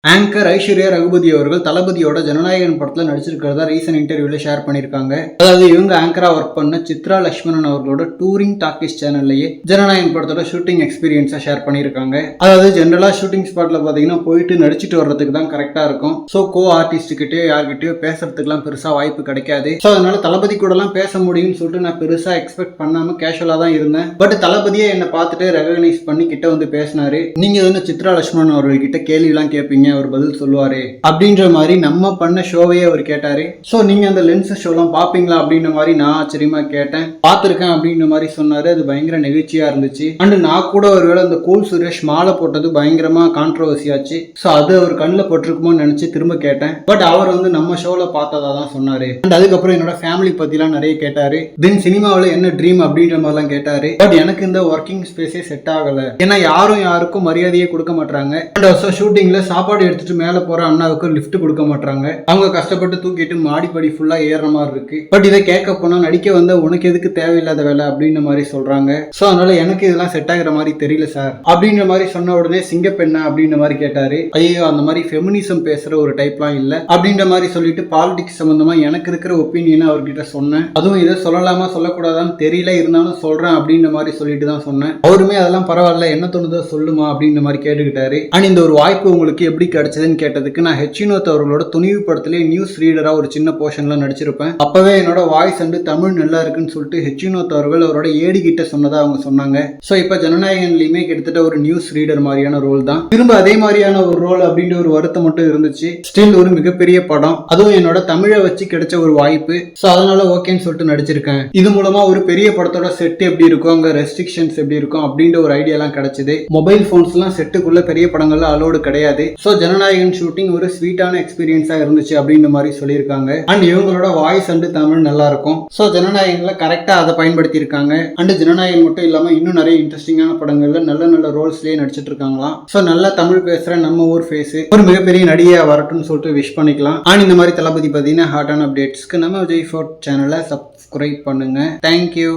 Anchor Aishwarya Raghupathi அவர்கள் தளபதியோட ஜனநாயகன் படத்துல நடிச்சிருக்கிறதா ரீசன்ட் இன்டர்வியூல ஷேர் பண்ணியிருக்காங்க. அதாவது இவங்க ஆங்கரா ஒர்க் பண்ண சித்ரா லட்சுமணன் அவர்களோட டூரிங் டாக்கிஸ் சேனல்லையே ஜனநாயகன் படத்தோட ஷூட்டிங் எக்ஸ்பீரியன்ஸை ஷேர் பண்ணியிருக்காங்க. அதாவது ஜென்ரலா ஷூட்டிங் ஸ்பாட்ல பாத்தீங்கன்னா போயிட்டு நடிச்சிட்டு வர்றதுக்கு தான் கரெக்டா இருக்கும். ஸோ கோ ஆர்டிஸ்ட் கிட்டே யார்கிட்டயோ பேசுறதுக்குலாம் பெருசா வாய்ப்பு கிடைக்காது. ஸோ அதனால தளபதி கூட எல்லாம் பேச முடியும்னு சொல்லிட்டு நான் பெருசா எக்ஸ்பெக்ட் பண்ணாம கேஷுவலா தான் இருந்தேன். பட் தளபதியே என்னை பார்த்துட்டு ரெகக்னைஸ் பண்ணி கிட்ட வந்து பேசினாரு. நீங்க வந்து சித்ரா லட்சுமணன் அவர்கள் கிட்ட கேள்வி எல்லாம் கேட்பீங்க, அவர் பதில் சொல்லுவாரு அப்படின்ற மாதிரி நம்ம பண்ண ஷோவையே அவர் கேட்டாரு. சோ நீங்க அந்த லென்ஸ் ஷோலாம் பாப்பீங்களா அப்படின்ற மாதிரி நான் ஆச்சரியமா கேட்டேன். பார்த்திருக்கேன் அப்படின்ற மாதிரி சொன்னாரு. அது பயங்கர நெகிழ்ச்சியா இருந்துச்சு. அண்ட் நான் கூட ஒருவேளை அந்த கூல் சுரேஷ் மாலை போட்டது பயங்கரமா கான்ட்ரோவர்சி ஆச்சு. சோ அது அவர் கண்ணில் பட்டிருக்குமோன்னு நினைச்சு திரும்ப கேட்டேன். பட் அவர் வந்து நம்ம ஷோல பார்த்ததா தான் சொன்னாரு. அண்ட் அதுக்கப்புறம் என்னோட ஃபேமிலி பத்திலாம் நிறைய கேட்டாரு. தென் சினிமாவில் என்ன ட்ரீம் அப்படின்ற மாதிரிலாம் கேட்டாரு. பட் எனக்கு இந்த ஒர்க்கிங் ஸ்பேஸே செட் ஆகல. ஏன்னா யாருக்கும் மரியாதையே கொடுக்க மாட்டாங்க. அண்ட் ஷூட்டிங்ல சாப்பாடு எடுத்துட்டு மேல போற அண்ணாவுக்கு லிஃப்ட் கொடுக்க மாட்டாங்க. அவங்க கஷ்டப்பட்டு தூக்கிட்டு மாடிப்படி ஃபுல்லா ஏறுற மாதிரி இருக்கு. பட் இதை கேட்க போனா நடிக்க வந்த உனக்கு எதுக்கு தேவையில்லாத வேலை அப்படின்ற மாதிரி சொல்றாங்க. சோ அதனால எனக்கு இதெல்லாம் செட் ஆகிற மாதிரி தெரியல சார் அப்படின்ற மாதிரி சொன்ன உடனே சிங்கப்பெண்ணா அப்படின்ற மாதிரி கேட்டாரு. ஐயோ அந்த மாதிரி ஃபெமினிசம் பேசுற ஒரு டைப்லாம் இல்ல அப்படின்ற மாதிரி சொல்லிட்டு பாலிடிக்ஸ் சம்பந்தமா எனக்கு இருக்கிற ஒப்பீனியனை அவர்கிட்ட சொன்னேன். அதுவும் இதை சொல்லலாமா சொல்லக்கூடாதான்னு தெரியல, இருந்தாலும் சொல்றேன் அப்படின்ற மாதிரி சொல்லிட்டு தான் சொன்னேன். அவருமே அதெல்லாம் பரவாயில்ல, என்ன தோணுதோ சொல்லுமா அப்படின்ற மாதிரி கேட்டுக்கிட்டாரு. அண்ட் இந்த ஒரு வாய்ப்பு உங்களுக்கு எப்படி கிடைச்சதுன்னு கேட்டதுக்கு நான் ஹெச்வினோத் அவர்களோட துணிவு படத்திலே நியூஸ் ரீடரா ஒரு சின்ன போர்ஷன்ல நடிச்சிருப்பேன். அப்பவே என்னோட வாய்ஸ் அண்ட் தமிழ் நல்லா இருக்குன்னு சொல்லிட்டு ஹெச்வினோத் அவர்கள் அவரோட ஏடி கிட்ட சொன்னதா அவங்க சொன்னாங்க. சோ இப்ப ஜனநாயகன்லயுமே கிட்டத்தட்ட ஒரு நியூஸ் ரீடர் மாதிரியான ரோல் தான். திரும்ப அதே மாதிரியான ஒரு ரோல் அப்படின்ற ஒரு வருத்தம் மட்டும் இருந்துச்சு. ஸ்டில் ஒரு மிகப்பெரிய படம், அதுவும் என்னோட தமிழை வச்சு கிடைச்ச ஒரு வாய்ப்பு. சோ அதனால ஓகேன்னு சொல்லிட்டு நடிச்சிருக்கேன். இது மூலமா ஒரு பெரிய படத்தோட செட் எப்படி இருக்கும், அங்க ரெஸ்ட்ரிக்ஷன்ஸ் எப்படி இருக்கும் அப்படின்ற ஒரு ஐடியா எல்லாம் கிடைச்சது. மொபைல் போன்ஸ் எல்லாம் செட்டுக்குள்ள பெரிய படங்கள்ல அலோடு கிடையாது. சோ ஜனநாயகன் ஷூட்டிங் ஒரு ஸ்வீட்டான எக்ஸ்பீரியன்ஸா இருந்துச்சு அப்படின்ற மாதிரி சொல்லியிருக்காங்க. அண்ட் இவங்களோட வாய்ஸ் அண்ட் தமிழ் நல்லா இருக்கும். சோ ஜனநாயகன்ல கரெக்டா அதை பயன்படுத்தி இருக்காங்க. அண்ட் ஜனநாயகன் மட்டும் இல்லாம இன்னும் நிறைய இன்ட்ரெஸ்டிங்கான படங்கள்ல நல்ல ரோல்ஸ்லயே நடிச்சிட்டு இருக்காங்களாம். சோ நல்லா தமிழ் பேசுற நம்ம ஊர் ஃபேஸ் ஒரு மிகப்பெரிய நடிகையா வரட்டும்னு சொல்லிட்டு விஷ் பண்ணிக்கலாம். அண்ட் இந்த மாதிரி தளபதி பார்த்தீங்கன்னா ஹாட்டான அப்டேட்ஸ்க்கு நம்ம விஜய் ஃபோர்ட் சேனலை சப்ஸ்கிரைப் பண்ணுங்க. தேங்க்யூ.